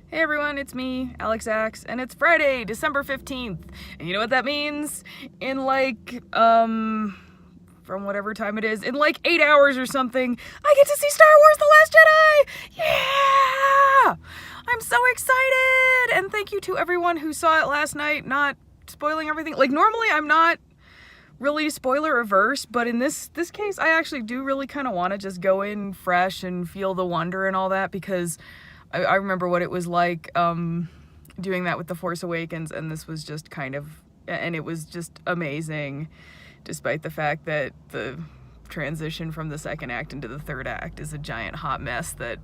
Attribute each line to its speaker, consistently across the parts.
Speaker 1: Hey everyone, it's me, Alex Axe, and it's Friday, December 15th. And you know what that means? In from whatever time it is, in 8 hours or something, I get to see Star Wars The Last Jedi! Yeah! I'm so excited! And thank you to everyone who saw it last night, not spoiling everything. Normally I'm not really spoiler averse, but in this case, I actually do really kind of want to just go in fresh and feel the wonder and all that, because I remember what it was like doing that with The Force Awakens, and this was just and it was just amazing, despite the fact that the transition from the second act into the third act is a giant hot mess that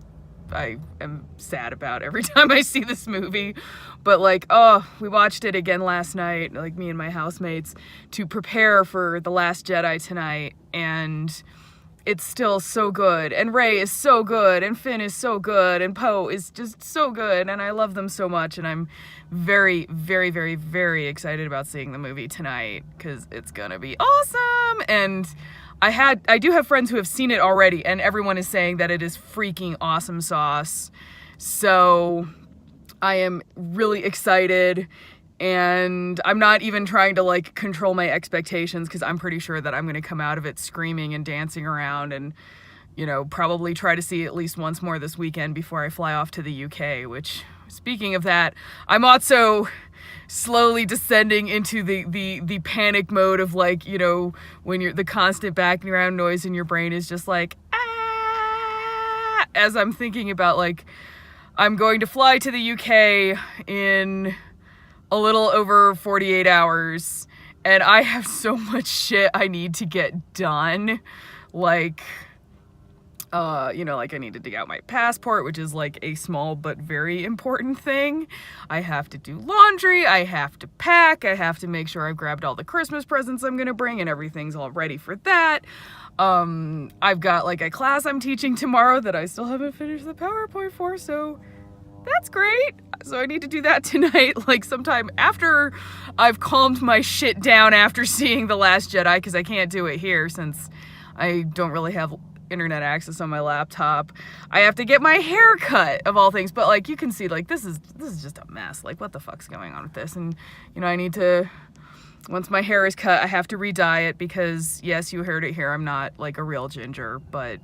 Speaker 1: I am sad about every time I see this movie. But we watched it again last night, me and my housemates, to prepare for The Last Jedi tonight, and it's still so good, and Rey is so good, and Finn is so good, and Poe is just so good, and I love them so much, and I'm very, very, very, very excited about seeing the movie tonight, because it's gonna be awesome. And I do have friends who have seen it already, and everyone is saying that it is freaking awesome sauce, so I am really excited. And I'm not even trying to control my expectations, because I'm pretty sure that I'm going to come out of it screaming and dancing around, and probably try to see at least once more this weekend before I fly off to the UK, which, speaking of that, I'm also slowly descending into the panic mode of when you're the constant background noise in your brain is just ah, as I'm thinking about I'm going to fly to the UK in a little over 48 hours, and I have so much shit I need to get done. I need to dig out my passport, which is a small but very important thing. I have to do laundry, I have to pack, I have to make sure I've grabbed all the Christmas presents I'm gonna bring and everything's all ready for that. I've got a class I'm teaching tomorrow that I still haven't finished the PowerPoint for, so that's great. So I need to do that tonight, sometime after I've calmed my shit down after seeing The Last Jedi, because I can't do it here since I don't really have internet access on my laptop. I have to get my hair cut, of all things, but you can see this is just a mess. What the fuck's going on with this? And I need to, once my hair is cut, I have to re-dye it, because yes, you heard it here, I'm not a real ginger, but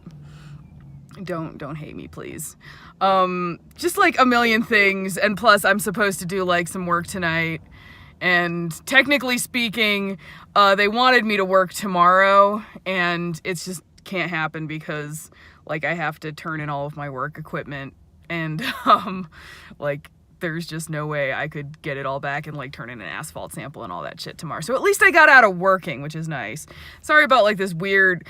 Speaker 1: don't hate me, please. Just a million things, and plus I'm supposed to do some work tonight, and technically speaking, they wanted me to work tomorrow, and it's just can't happen because I have to turn in all of my work equipment, and there's just no way I could get it all back and turn in an asphalt sample and all that shit tomorrow. So at least I got out of working, which is nice. Sorry about this weird,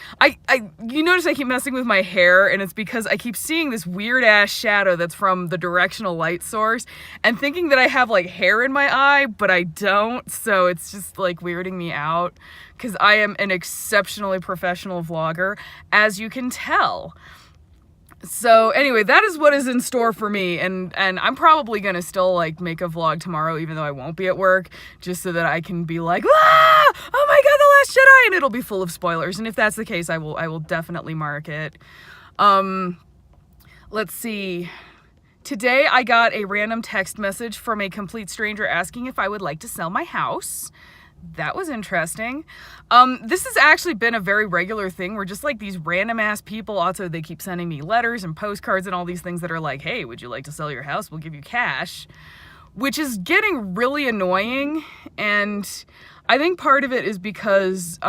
Speaker 1: you notice I keep messing with my hair, and it's because I keep seeing this weird ass shadow that's from the directional light source and thinking that I have hair in my eye, but I don't. So it's just weirding me out, because I am an exceptionally professional vlogger, as you can tell. So anyway, that is what is in store for me, and I'm probably gonna still make a vlog tomorrow, even though I won't be at work, just so that I can be oh my god, The Last Jedi, and it'll be full of spoilers. And if that's the case, I will definitely mark it. Let's see. Today I got a random text message from a complete stranger asking if I would like to sell my house. That was interesting. This has actually been a very regular thing where just these random ass people, also they keep sending me letters and postcards and all these things that are hey, would you like to sell your house? We'll give you cash, which is getting really annoying. And I think part of it is because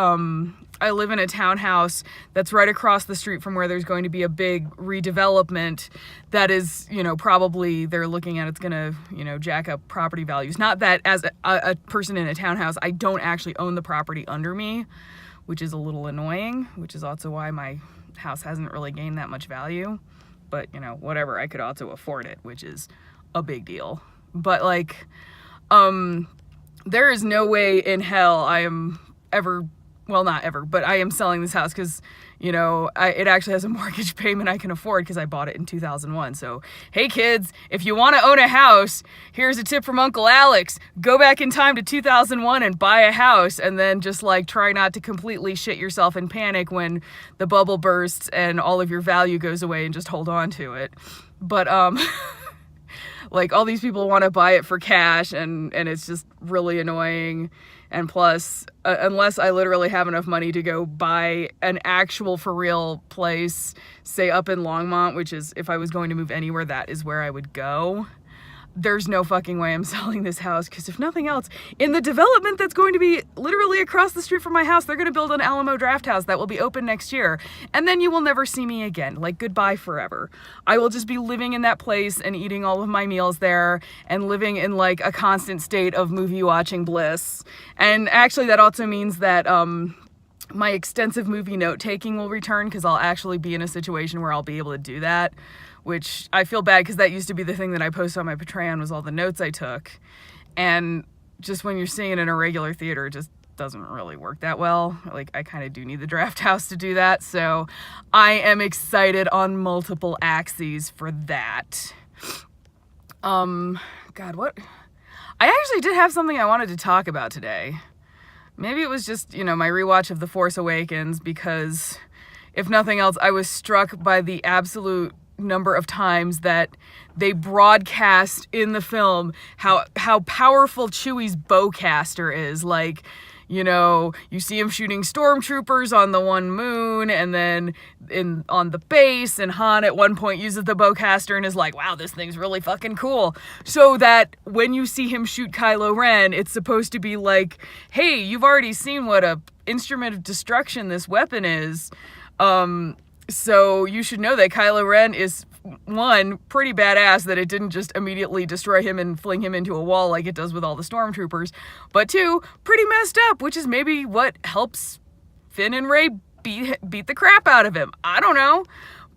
Speaker 1: I live in a townhouse that's right across the street from where there's going to be a big redevelopment that is, probably they're looking at, it's gonna, jack up property values. Not that as a person in a townhouse, I don't actually own the property under me, which is a little annoying, which is also why my house hasn't really gained that much value. But, whatever, I could also afford it, which is a big deal. But there is no way in hell I am ever, well, not ever, but I am selling this house, because it actually has a mortgage payment I can afford, because I bought it in 2001. So hey kids, if you want to own a house, here's a tip from Uncle Alex: go back in time to 2001 and buy a house, and then just try not to completely shit yourself in panic when the bubble bursts and all of your value goes away, and just hold on to it. But Like, all these people want to buy it for cash, and it's just really annoying. And plus, unless I literally have enough money to go buy an actual for real place, say up in Longmont, which is, if I was going to move anywhere, that is where I would go. There's no fucking way I'm selling this house, because if nothing else, in the development that's going to be literally across the street from my house, they're going to build an Alamo Draft House that will be open next year, and then you will never see me again. Like, goodbye forever. I will just be living in that place and eating all of my meals there and living in like a constant state of movie watching bliss. And actually that also means that my extensive movie note taking will return, because I'll actually be in a situation where I'll be able to do that. Which I feel bad, because that used to be the thing that I posted on my Patreon, was all the notes I took. And just when you're seeing it in a regular theater, it just doesn't really work that well. Like, I kind of do need the Draft House to do that. So I am excited on multiple axes for that. God, what? I actually did have something I wanted to talk about today. Maybe it was just, you know, my rewatch of The Force Awakens, because if nothing else, I was struck by the absolute number of times that they broadcast in the film how powerful Chewie's bowcaster is. Like, you know, you see him shooting stormtroopers on the one moon, and then on the base, and Han at one point uses the bowcaster and is like, wow, this thing's really fucking cool. So that when you see him shoot Kylo Ren, it's supposed to be like, hey, you've already seen what a instrument of destruction this weapon is. So you should know that Kylo Ren is, one, pretty badass, that it didn't just immediately destroy him and fling him into a wall like it does with all the stormtroopers, but two, pretty messed up, which is maybe what helps Finn and Rey beat the crap out of him. I don't know.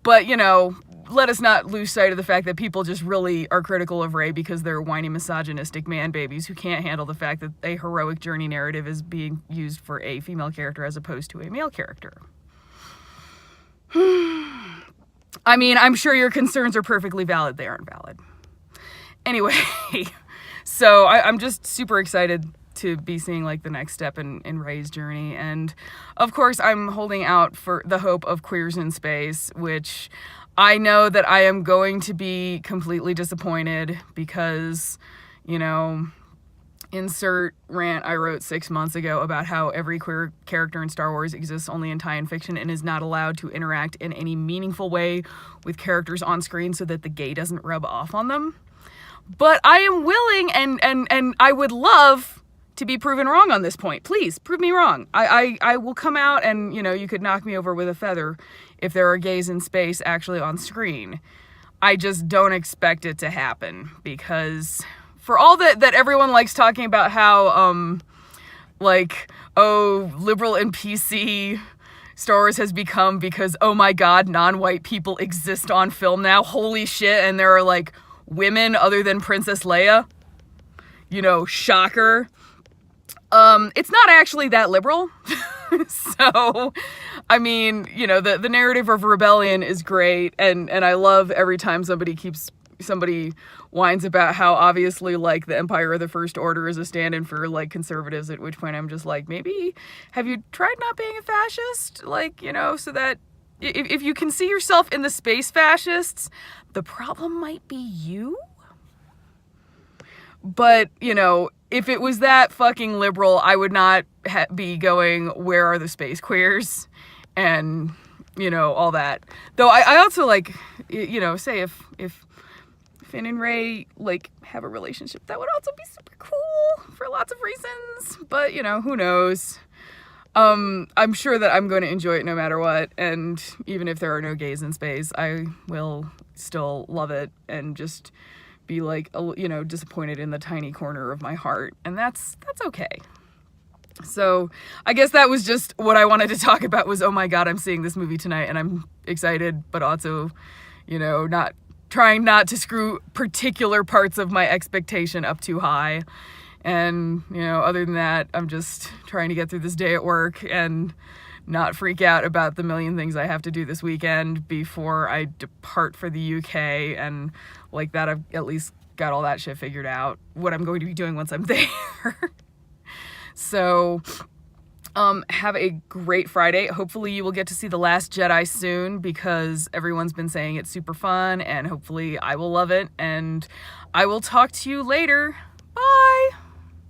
Speaker 1: But, you know, let us not lose sight of the fact that people just really are critical of Rey because they're whiny, misogynistic man babies who can't handle the fact that a heroic journey narrative is being used for a female character as opposed to a male character. I mean, I'm sure your concerns are perfectly valid. They aren't valid. Anyway, so I'm just super excited to be seeing like the next step in Rey's journey. And of course, I'm holding out for the hope of Queers in Space, which I know that I am going to be completely disappointed because, you know, insert rant I wrote 6 months ago about how every queer character in Star Wars exists only in tie-in fiction and is not allowed to interact in any meaningful way with characters on screen so that the gay doesn't rub off on them. But I am willing and I would love to be proven wrong on this point. Please, prove me wrong. I will come out and, you know, you could knock me over with a feather if there are gays in space actually on screen. I just don't expect it to happen because for all that everyone likes talking about how, like, oh, liberal and PC Star Wars has become because, oh my god, non-white people exist on film now. Holy shit, and there are, like, women other than Princess Leia. You know, shocker. It's not actually that liberal. So, I mean, you know, the narrative of rebellion is great, and I love every time somebody whines about how obviously, like, the Empire or the First Order is a stand-in for, like, conservatives, at which point I'm just like, maybe, have you tried not being a fascist? Like, you know, so that if you can see yourself in the space fascists, the problem might be you? But, you know, if it was that fucking liberal, I would not be going, where are the space queers? And, you know, all that. Though I also, like, you know, say if Finn and Rey, like, have a relationship, that would also be super cool for lots of reasons. But, you know, who knows? I'm sure that I'm going to enjoy it no matter what. And even if there are no gays in space, I will still love it and just be, like, you know, disappointed in the tiny corner of my heart. And that's okay. So I guess that was just what I wanted to talk about was, oh my god, I'm seeing this movie tonight and I'm excited, but also, you know, trying not to screw particular parts of my expectation up too high. And, you know, other than that, I'm just trying to get through this day at work and not freak out about the million things I have to do this weekend before I depart for the UK. And like that, I've at least got all that shit figured out, what I'm going to be doing once I'm there. So Have a great Friday. Hopefully you will get to see The Last Jedi soon, because everyone's been saying it's super fun, and hopefully I will love it, and I will talk to you later. Bye!